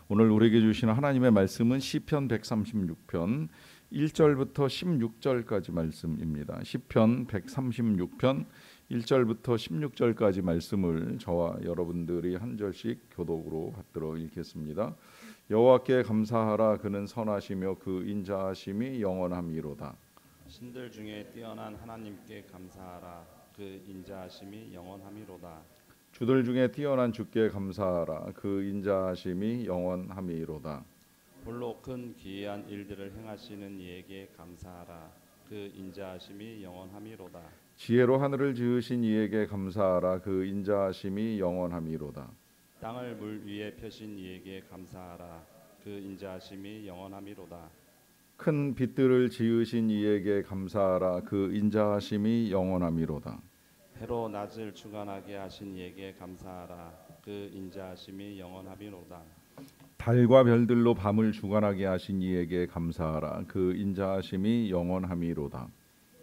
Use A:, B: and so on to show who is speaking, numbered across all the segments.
A: 오늘 우리에게 주시는 하나님의 말씀은 시편 136편 1절부터 16절까지 말씀입니다. 시편 136편 1절부터 16절까지 말씀을 저와 여러분들이 한 절씩 교독으로 받들어 읽겠습니다. 여호와께 감사하라. 그는 선하시며 그 인자하심이 영원함이로다.
B: 신들 중에 뛰어난 하나님께 감사하라. 그 인자하심이 영원함이로다.
A: 주들 중에 뛰어난 주께 감사하라. 그 인자하심이 영원함이로다.
B: 홀로 큰 기이한 일들을 행하시는 이에게 감사하라. 그 인자하심이 영원함이로다.
A: 지혜로 하늘을 지으신 이에게 감사하라. 그 인자하심이 영원함이로다.
B: 땅을 물 위에 펴신 이에게 감사하라. 그 인자하심이 영원함이로다.
A: 큰 빛들을 지으신 이에게 감사하라. 그 인자하심이 영원함이로다.
B: 해로 낮을 주관하게 하신 이에게 감사하라. 그 인자하심이 영원함이로다.
A: 달과 별들로 밤을 주관하게 하신 이에게 감사하라. 그 인자하심이 영원함이로다.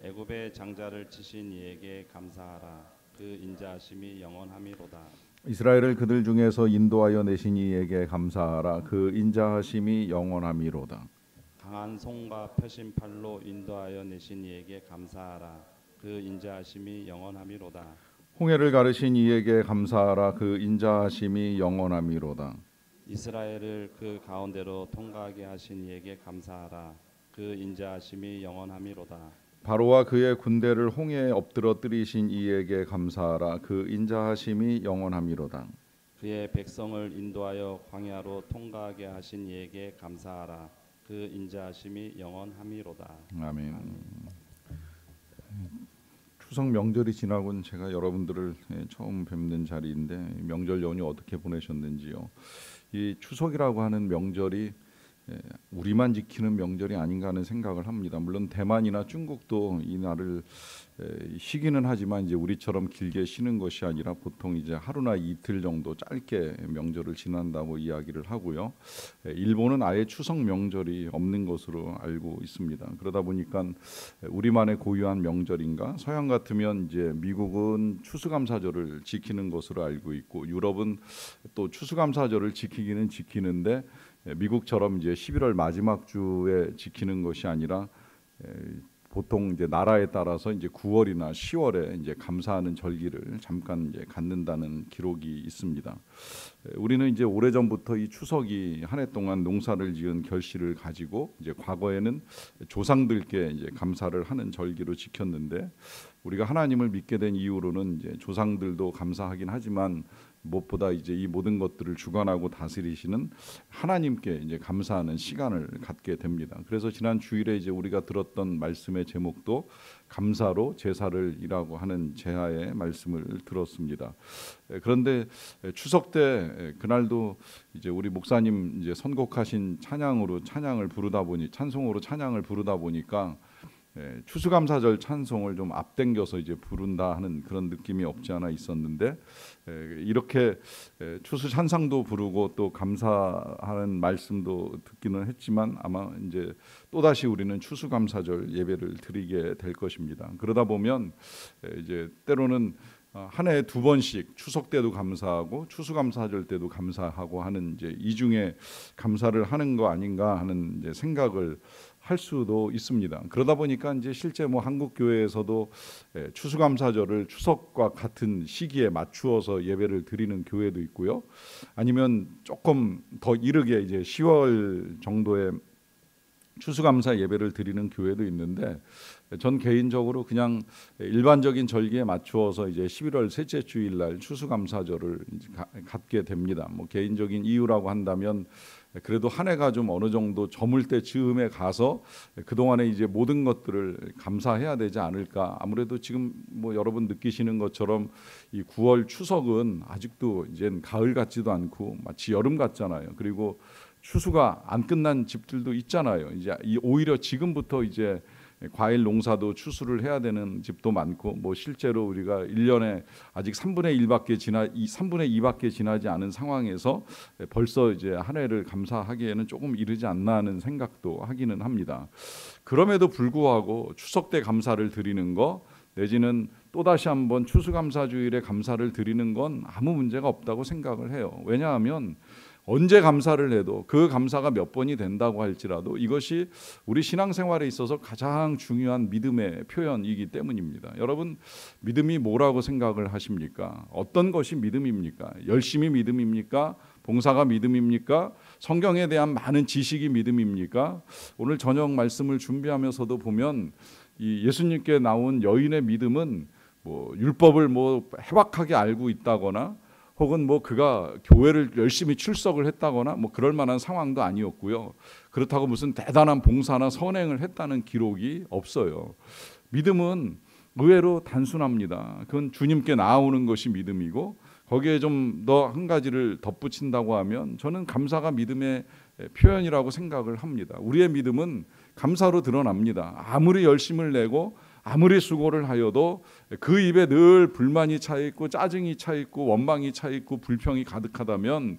B: 애굽의 장자를 치신 이에게 감사하라. 그 인자하심이 영원함이로다.
A: 이스라엘을 그들 중에서 인도하여 내신 이에게 감사하라. 그 인자하심이 영원함이로다.
B: 강한 손과 펴신 팔로 인도하여 내신 이에게 감사하라. 그 인자하심이 영원함이로다.
A: 홍해를 가르신 이에게 감사하라. 그 인자하심이 영원함이로다.
B: 이스라엘을 그 가운데로 통과하게 하신 이에게 감사하라. 그 인자하심이 영원함이로다.
A: 바로와 그의 군대를 홍해에 엎드러뜨리신 이에게 감사하라. 그 인자하심이 영원함이로다.
B: 그의 백성을 인도하여 광야로 통과하게 하신 이에게 감사하라. 그 인자하심이 영원함이로다.
A: 아멘. 추석 명절이 지나고는 제가 여러분들을 처음 뵙는 자리인데 명절 연휴 어떻게 보내셨는지요? 이 추석이라고 하는 명절이 우리만 지키는 명절이 아닌가 하는 생각을 합니다. 물론 대만이나 중국도 이 날을 쉬기는 하지만 이제 우리처럼 길게 쉬는 것이 아니라 보통 이제 하루나 이틀 정도 짧게 명절을 지난다고 이야기를 하고요. 일본은 아예 추석 명절이 없는 것으로 알고 있습니다. 그러다 보니까 우리만의 고유한 명절인가? 서양 같으면 이제 미국은 추수감사절을 지키는 것으로 알고 있고 유럽은 또 추수감사절을 지키기는 지키는데 미국처럼 이제 11월 마지막 주에 지키는 것이 아니라 보통 이제 나라에 따라서 이제 9월이나 10월에 이제 감사하는 절기를 잠깐 이제 갖는다는 기록이 있습니다. 우리는 이제 오래전부터 이 추석이 한 해 동안 농사를 지은 결실을 가지고 이제 과거에는 조상들께 이제 감사를 하는 절기로 지켰는데 우리가 하나님을 믿게 된 이후로는 이제 조상들도 감사하긴 하지만 무엇보다 이제 이 모든 것들을 주관하고 다스리시는 하나님께 이제 감사하는 시간을 갖게 됩니다. 그래서 지난 주일에 이제 우리가 들었던 말씀의 제목도 감사로 제사를이라고 하는 제하의 말씀을 들었습니다. 그런데 추석 때 그날도 이제 우리 목사님 이제 선곡하신 찬양으로 찬양을 부르다 보니 찬송으로 찬양을 부르다 보니까 추수감사절 찬송을 좀 앞당겨서 이제 부른다 하는 그런 느낌이 없지 않아 있었는데 이렇게 추수 찬송도 부르고 또 감사하는 말씀도 듣기는 했지만 아마 이제 또다시 우리는 추수감사절 예배를 드리게 될 것입니다. 그러다 보면 이제 때로는 한 해에 두 번씩 추석 때도 감사하고 추수감사절 때도 감사하고 하는 이제 이중에 감사를 하는 거 아닌가 하는 이제 생각을 할 수도 있습니다. 그러다 보니까 이제 실제 뭐 한국 교회에서도 추수감사절을 추석과 같은 시기에 맞추어서 예배를 드리는 교회도 있고요. 아니면 조금 더 이르게 이제 10월 정도에 추수감사 예배를 드리는 교회도 있는데 전 개인적으로 그냥 일반적인 절기에 맞추어서 이제 11월 셋째 주일 날 추수감사절을 갖게 됩니다. 뭐 개인적인 이유라고 한다면 그래도 한 해가 좀 어느 정도 저물 때 즈음에 가서 그동안에 이제 모든 것들을 감사해야 되지 않을까. 아무래도 지금 뭐 여러분 느끼시는 것처럼 이 9월 추석은 아직도 이젠 가을 같지도 않고 마치 여름 같잖아요. 그리고 추수가 안 끝난 집들도 있잖아요. 이제 오히려 지금부터 이제 과일 농사도 추수를 해야 되는 집도 많고 뭐 실제로 우리가 1년에 아직 3분의 2밖에 지나지 않은 상황에서 벌써 이제 한 해를 감사하기에는 조금 이르지 않나 하는 생각도 하기는 합니다. 그럼에도 불구하고 추석 때 감사를 드리는 거 내지는 또다시 한번 추수감사주일에 감사를 드리는 건 아무 문제가 없다고 생각을 해요. 왜냐하면 언제 감사를 해도 그 감사가 몇 번이 된다고 할지라도 이것이 우리 신앙생활에 있어서 가장 중요한 믿음의 표현이기 때문입니다. 여러분, 믿음이 뭐라고 생각을 하십니까? 어떤 것이 믿음입니까? 열심히 믿음입니까? 봉사가 믿음입니까? 성경에 대한 많은 지식이 믿음입니까? 오늘 저녁 말씀을 준비하면서도 보면 이 예수님께 나온 여인의 믿음은 뭐 율법을 뭐 해박하게 알고 있다거나 혹은 뭐 그가 교회를 열심히 출석을 했다거나 뭐 그럴 만한 상황도 아니었고요. 그렇다고 무슨 대단한 봉사나 선행을 했다는 기록이 없어요. 믿음은 의외로 단순합니다. 그건 주님께 나아오는 것이 믿음이고, 거기에 좀 더 한 가지를 덧붙인다고 하면 저는 감사가 믿음의 표현이라고 생각을 합니다. 우리의 믿음은 감사로 드러납니다. 아무리 열심을 내고 아무리 수고를 하여도 그 입에 늘 불만이 차 있고 짜증이 차 있고 원망이 차 있고 불평이 가득하다면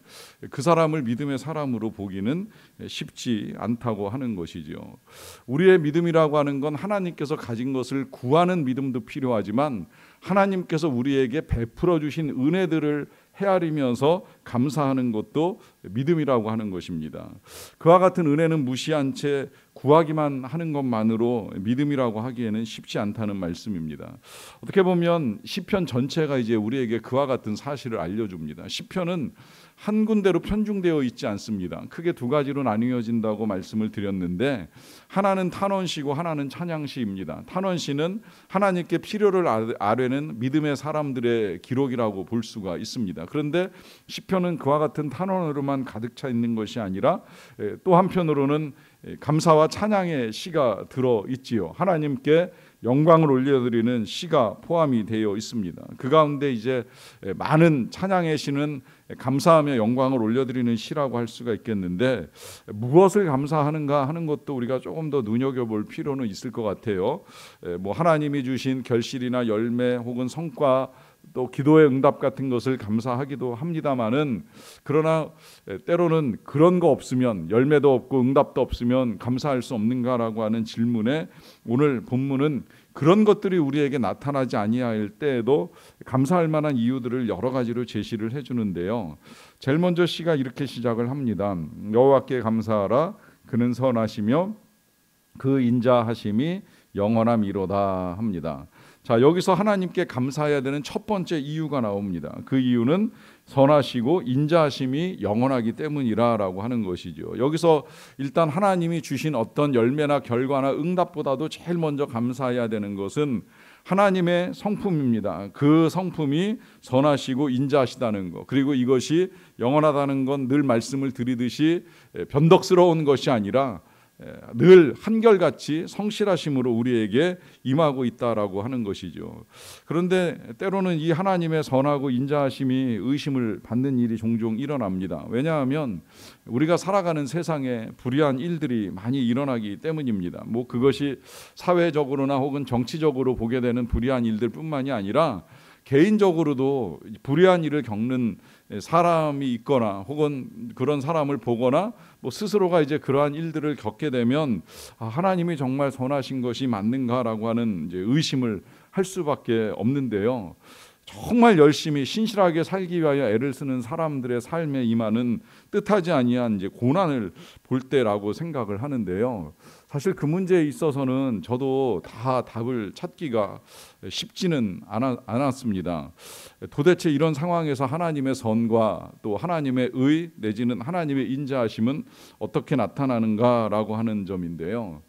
A: 그 사람을 믿음의 사람으로 보기는 쉽지 않다고 하는 것이죠. 우리의 믿음이라고 하는 건 하나님께서 가진 것을 구하는 믿음도 필요하지만 하나님께서 우리에게 베풀어 주신 은혜들을 헤아리면서 감사하는 것도 믿음이라고 하는 것입니다. 그와 같은 은혜는 무시한 채 구하기만 하는 것만으로 믿음이라고 하기에는 쉽지 않다는 말씀입니다. 어떻게 보면 시편 전체가 이제 우리에게 그와 같은 사실을 알려줍니다. 시편은 한 군데로 편중되어 있지 않습니다. 크게 두 가지로 나뉘어진다고 말씀을 드렸는데, 하나는 탄원시고 하나는 찬양시입니다. 탄원시는 하나님께 필요를 아뢰는 믿음의 사람들의 기록이라고 볼 수가 있습니다. 그런데 시편은 그와 같은 탄원으로만 가득 차 있는 것이 아니라 또 한편으로는 감사와 찬양의 시가 들어 있지요. 하나님께 영광을 올려드리는 시가 포함이 되어 있습니다. 그 가운데 이제 많은 찬양의 시는 감사하며 영광을 올려드리는 시라고 할 수가 있겠는데, 무엇을 감사하는가 하는 것도 우리가 조금 더 눈여겨볼 필요는 있을 것 같아요. 뭐 하나님이 주신 결실이나 열매 혹은 성과, 또 기도의 응답 같은 것을 감사하기도 합니다마는, 그러나 때로는 그런 거 없으면, 열매도 없고 응답도 없으면 감사할 수 없는가라고 하는 질문에 오늘 본문은 그런 것들이 우리에게 나타나지 아니할 때에도 감사할 만한 이유들을 여러 가지로 제시를 해주는데요. 제일 먼저 시가 이렇게 시작을 합니다. 여호와께 감사하라. 그는 선하시며 그 인자하심이 영원함이로다 합니다. 자, 여기서 하나님께 감사해야 되는 첫 번째 이유가 나옵니다. 그 이유는 선하시고 인자하심이 영원하기 때문이라고 하는 것이죠. 여기서 일단 하나님이 주신 어떤 열매나 결과나 응답보다도 제일 먼저 감사해야 되는 것은 하나님의 성품입니다. 그 성품이 선하시고 인자하시다는 것, 그리고 이것이 영원하다는 건 늘 말씀을 드리듯이 변덕스러운 것이 아니라 늘 한결같이 성실하심으로 우리에게 임하고 있다라고 하는 것이죠. 그런데 때로는 이 하나님의 선하고 인자하심이 의심을 받는 일이 종종 일어납니다. 왜냐하면 우리가 살아가는 세상에 불의한 일들이 많이 일어나기 때문입니다. 뭐 그것이 사회적으로나 혹은 정치적으로 보게 되는 불의한 일들뿐만이 아니라 개인적으로도 불의한 일을 겪는 사람이 있거나 혹은 그런 사람을 보거나 뭐 스스로가 이제 그러한 일들을 겪게 되면 하나님이 정말 선하신 것이 맞는가라고 하는 이제 의심을 할 수밖에 없는데요. 정말 열심히 신실하게 살기 위하여 애를 쓰는 사람들의 삶에 임하는 뜻하지 아니한 이제 고난을 볼 때라고 생각을 하는데요. 사실 그 문제에 있어서는 저도 다 답을 찾기가 쉽지는 않았습니다. 도대체 이런 상황에서 하나님의 선과 또 하나님의 의 내지는 하나님의 인자하심은 어떻게 나타나는가라고 하는 점인데요.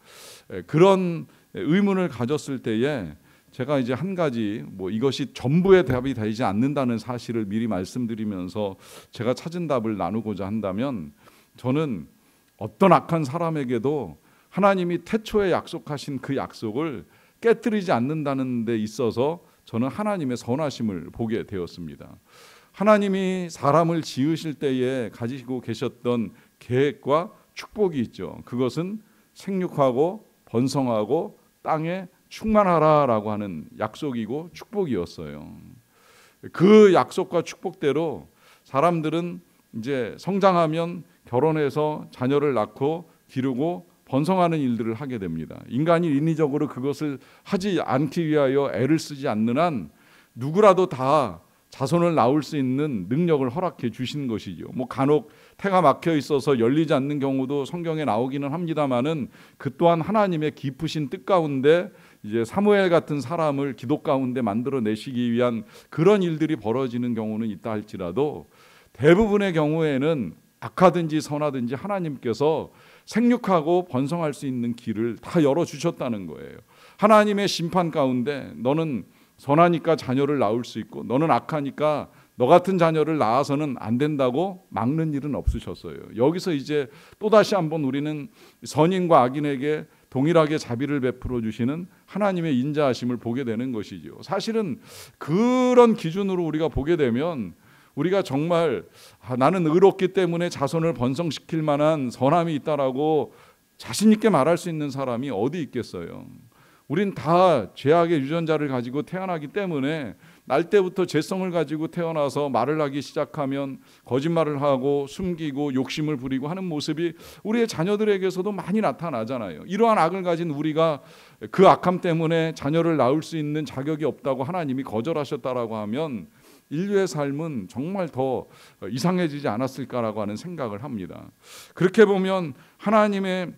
A: 그런 의문을 가졌을 때에 제가 이제 한 가지, 뭐 이것이 전부의 답이 되지 않는다는 사실을 미리 말씀드리면서 제가 찾은 답을 나누고자 한다면, 저는 어떤 악한 사람에게도 하나님이 태초에 약속하신 그 약속을 깨뜨리지 않는다는 데 있어서 저는 하나님의 선하심을 보게 되었습니다. 하나님이 사람을 지으실 때에 가지고 계셨던 계획과 축복이 있죠. 그것은 생육하고 번성하고 땅에 충만하라라고 하는 약속이고 축복이었어요. 그 약속과 축복대로 사람들은 이제 성장하면 결혼해서 자녀를 낳고 기르고 번성하는 일들을 하게 됩니다. 인간이 인위적으로 그것을 하지 않기 위하여 애를 쓰지 않는 한 누구라도 다 자손을 낳을 수 있는 능력을 허락해 주신 것이죠. 뭐 간혹 태가 막혀 있어서 열리지 않는 경우도 성경에 나오기는 합니다만은 그 또한 하나님의 깊으신 뜻 가운데 이제 사무엘 같은 사람을 기도 가운데 만들어 내시기 위한 그런 일들이 벌어지는 경우는 있다 할지라도 대부분의 경우에는 악하든지 선하든지 하나님께서 생육하고 번성할 수 있는 길을 다 열어주셨다는 거예요. 하나님의 심판 가운데 너는 선하니까 자녀를 낳을 수 있고 너는 악하니까 너 같은 자녀를 낳아서는 안 된다고 막는 일은 없으셨어요. 여기서 이제 또다시 한번 우리는 선인과 악인에게 동일하게 자비를 베풀어 주시는 하나님의 인자하심을 보게 되는 것이죠. 사실은 그런 기준으로 우리가 보게 되면 우리가 정말 나는 의롭기 때문에 자손을 번성시킬 만한 선함이 있다라고 자신 있게 말할 수 있는 사람이 어디 있겠어요. 우린 다 죄악의 유전자를 가지고 태어나기 때문에 날 때부터 죄성을 가지고 태어나서 말을 하기 시작하면 거짓말을 하고 숨기고 욕심을 부리고 하는 모습이 우리의 자녀들에게서도 많이 나타나잖아요. 이러한 악을 가진 우리가 그 악함 때문에 자녀를 낳을 수 있는 자격이 없다고 하나님이 거절하셨다라고 하면 인류의 삶은 정말 더 이상해지지 않았을까라고 하는 생각을 합니다. 그렇게 보면 하나님의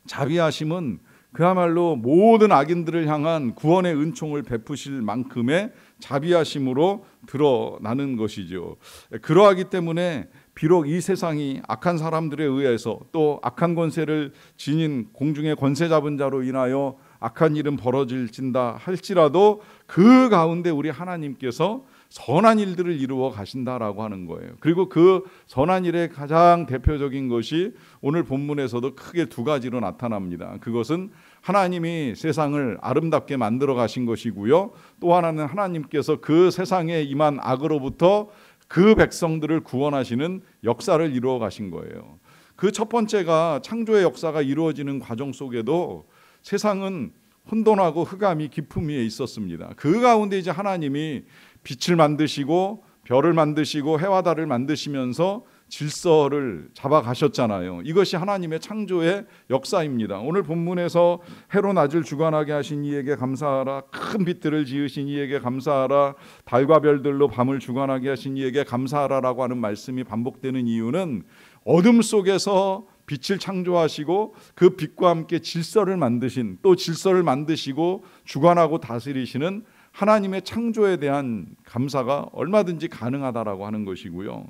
A: 자비하심은 그야말로 모든 악인들을 향한 구원의 은총을 베푸실 만큼의 자비하심으로 드러나는 것이죠. 그러하기 때문에 비록 이 세상이 악한 사람들에 의해서 또 악한 권세를 지닌 공중의 권세 잡은 자로 인하여 악한 일은 벌어질진다 할지라도 그 가운데 우리 하나님께서 선한 일들을 이루어 가신다라고 하는 거예요. 그리고 그 선한 일의 가장 대표적인 것이 오늘 본문에서도 크게 두 가지로 나타납니다. 그것은 하나님이 세상을 아름답게 만들어 가신 것이고요. 또 하나는 하나님께서 그 세상에 임한 악으로부터 그 백성들을 구원하시는 역사를 이루어 가신 거예요. 그 첫 번째가 창조의 역사가 이루어지는 과정 속에도 세상은 혼돈하고 흑암이 깊음 위에 있었습니다. 그 가운데 이제 하나님이 빛을 만드시고 별을 만드시고 해와 달을 만드시면서 질서를 잡아가셨잖아요. 이것이 하나님의 창조의 역사입니다. 오늘 본문에서 해로 낮을 주관하게 하신 이에게 감사하라, 큰 빛들을 지으신 이에게 감사하라, 달과 별들로 밤을 주관하게 하신 이에게 감사하라라고 하는 말씀이 반복되는 이유는 어둠 속에서 빛을 창조하시고 그 빛과 함께 질서를 만드신, 또 질서를 만드시고 주관하고 다스리시는 하나님의 창조에 대한 감사가 얼마든지 가능하다라고 하는 것이고요.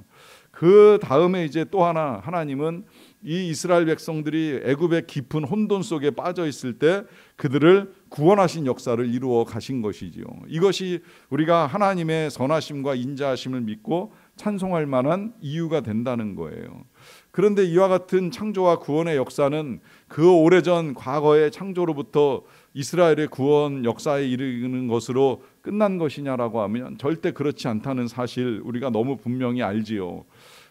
A: 그 다음에 이제 또 하나, 하나님은 이 이스라엘 백성들이 애굽의 깊은 혼돈 속에 빠져 있을 때 그들을 구원하신 역사를 이루어 가신 것이지요. 이것이 우리가 하나님의 선하심과 인자하심을 믿고 찬송할 만한 이유가 된다는 거예요. 그런데 이와 같은 창조와 구원의 역사는 그 오래전 과거의 창조로부터 이스라엘의 구원 역사에 이르는 것으로 끝난 것이냐라고 하면 절대 그렇지 않다는 사실 우리가 너무 분명히 알지요.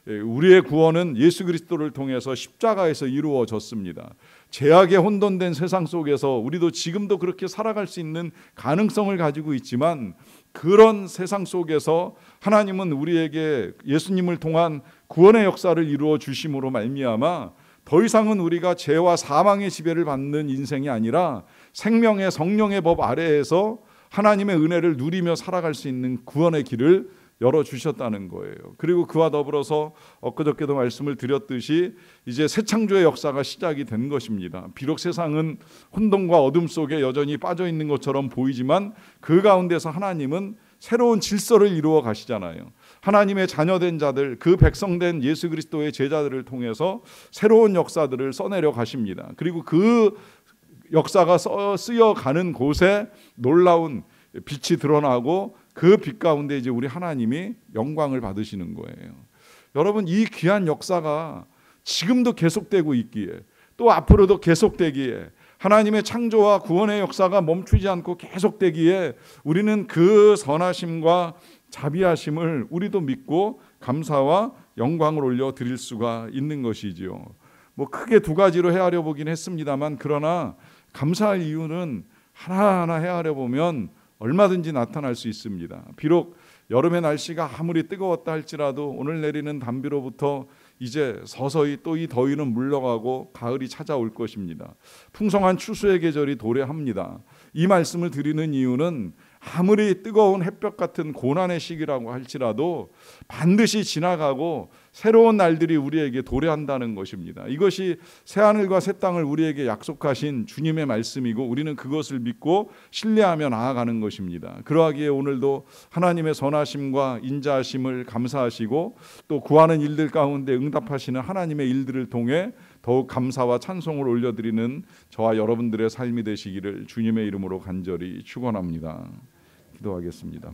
A: 우리의 구원은 예수 그리스도를 통해서 십자가에서 이루어졌습니다. 죄악에 혼돈된 세상 속에서 우리도 지금도 그렇게 살아갈 수 있는 가능성을 가지고 있지만 그런 세상 속에서 하나님은 우리에게 예수님을 통한 구원의 역사를 이루어 주심으로 말미암아 더 이상은 우리가 죄와 사망의 지배를 받는 인생이 아니라 생명의 성령의 법 아래에서 하나님의 은혜를 누리며 살아갈 수 있는 구원의 길을 열어주셨다는 거예요. 그리고 그와 더불어서 엊그저께도 말씀을 드렸듯이 이제 새 창조의 역사가 시작이 된 것입니다. 비록 세상은 혼돈과 어둠 속에 여전히 빠져 있는 것처럼 보이지만 그 가운데서 하나님은 새로운 질서를 이루어 가시잖아요. 하나님의 자녀된 자들, 그 백성된 예수 그리스도의 제자들을 통해서 새로운 역사들을 써내려 가십니다. 그리고 그 역사가 쓰여가는 곳에 놀라운 빛이 드러나고 그 빛 가운데 이제 우리 하나님이 영광을 받으시는 거예요. 여러분, 이 귀한 역사가 지금도 계속되고 있기에 또 앞으로도 계속되기에 하나님의 창조와 구원의 역사가 멈추지 않고 계속되기에 우리는 그 선하심과 자비하심을 우리도 믿고 감사와 영광을 올려 드릴 수가 있는 것이지요. 뭐 크게 두 가지로 헤아려 보긴 했습니다만 그러나 감사할 이유는 하나하나 헤아려 보면 얼마든지 나타날 수 있습니다. 비록 여름의 날씨가 아무리 뜨거웠다 할지라도 오늘 내리는 단비로부터 이제 서서히 또 이 더위는 물러가고 가을이 찾아올 것입니다. 풍성한 추수의 계절이 도래합니다. 이 말씀을 드리는 이유는 아무리 뜨거운 햇볕 같은 고난의 시기라고 할지라도 반드시 지나가고 새로운 날들이 우리에게 도래한다는 것입니다. 이것이 새하늘과 새 땅을 우리에게 약속하신 주님의 말씀이고 우리는 그것을 믿고 신뢰하며 나아가는 것입니다. 그러하기에 오늘도 하나님의 선하심과 인자하심을 감사하시고 또 구하는 일들 가운데 응답하시는 하나님의 일들을 통해 더욱 감사와 찬송을 올려드리는 저와 여러분들의 삶이 되시기를 주님의 이름으로 간절히 축원합니다. 기도하겠습니다.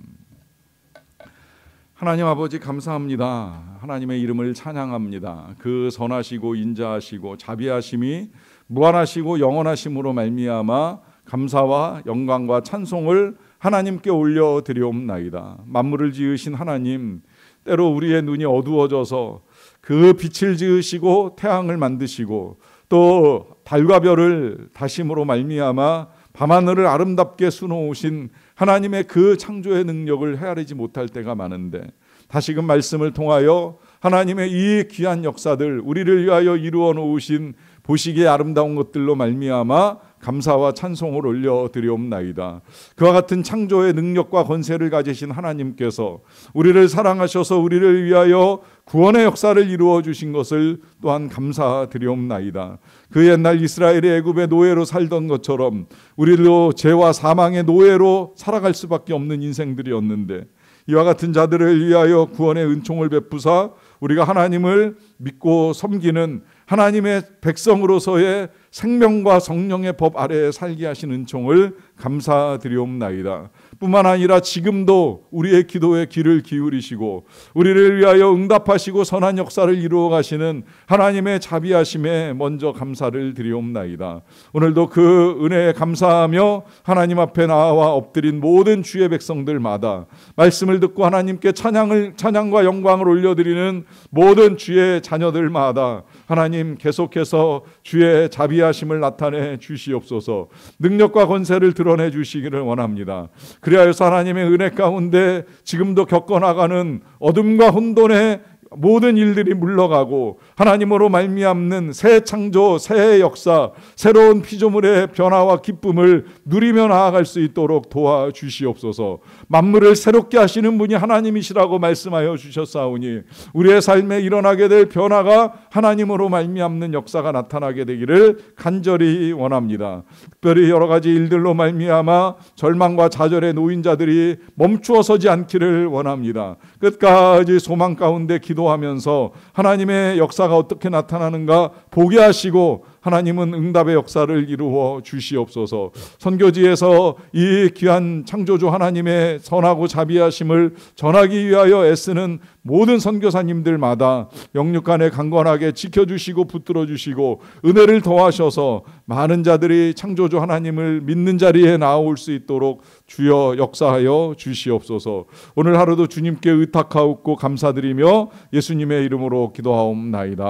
A: 하나님 아버지 감사합니다. 하나님의 이름을 찬양합니다. 그 선하시고 인자하시고 자비하심이 무한하시고 영원하심으로 말미암아 감사와 영광과 찬송을 하나님께 올려드리옵나이다. 만물을 지으신 하나님, 때로 우리의 눈이 어두워져서 그 빛을 지으시고 태양을 만드시고 또 달과 별을 다심으로 말미암아 밤하늘을 아름답게 수놓으신 하나님의 그 창조의 능력을 헤아리지 못할 때가 많은데 다시금 말씀을 통하여 하나님의 이 귀한 역사들 우리를 위하여 이루어 놓으신 보시기에 아름다운 것들로 말미암아 감사와 찬송을 올려드리옵나이다. 그와 같은 창조의 능력과 권세를 가지신 하나님께서 우리를 사랑하셔서 우리를 위하여 구원의 역사를 이루어 주신 것을 또한 감사드리옵나이다. 그 옛날 이스라엘이 애굽의 노예로 살던 것처럼 우리도 죄와 사망의 노예로 살아갈 수밖에 없는 인생들이었는데 이와 같은 자들을 위하여 구원의 은총을 베푸사 우리가 하나님을 믿고 섬기는 하나님의 백성으로서의 생명과 성령의 법 아래에 살게 하신 은총을 감사드리옵나이다. 뿐만 아니라 지금도 우리의 기도에 귀를 기울이시고 우리를 위하여 응답하시고 선한 역사를 이루어 가시는 하나님의 자비하심에 먼저 감사를 드리옵나이다. 오늘도 그 은혜에 감사하며 하나님 앞에 나와 엎드린 모든 주의 백성들마다 말씀을 듣고 하나님께 찬양과 영광을 올려드리는 모든 주의 자녀들마다 하나님 계속해서 주의 자비하심을 나타내 주시옵소서. 능력과 권세를 드러내 주시기를 원합니다. 그리하여서 하나님의 은혜 가운데 지금도 겪어나가는 어둠과 혼돈의 모든 일들이 물러가고 하나님으로 말미암는 새 창조, 새 역사, 새로운 피조물의 변화와 기쁨을 누리며 나아갈 수 있도록 도와주시옵소서. 만물을 새롭게 하시는 분이 하나님이시라고 말씀하여 주셨사오니 우리의 삶에 일어나게 될 변화가 하나님으로 말미암는 역사가 나타나게 되기를 간절히 원합니다. 특별히 여러 가지 일들로 말미암아 절망과 좌절에 놓인 자들이 멈추어 서지 않기를 원합니다. 끝까지 소망 가운데 기도하면서 하나님의 역사가 어떻게 나타나는가 보게 하시고 하나님은 응답의 역사를 이루어 주시옵소서. 선교지에서 이 귀한 창조주 하나님의 선하고 자비하심을 전하기 위하여 애쓰는 모든 선교사님들마다 영육간에 강건하게 지켜주시고 붙들어주시고 은혜를 더하셔서 많은 자들이 창조주 하나님을 믿는 자리에 나올 수 있도록 주여 역사하여 주시옵소서. 오늘 하루도 주님께 의탁하옵고 감사드리며 예수님의 이름으로 기도하옵나이다.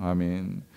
A: 아멘.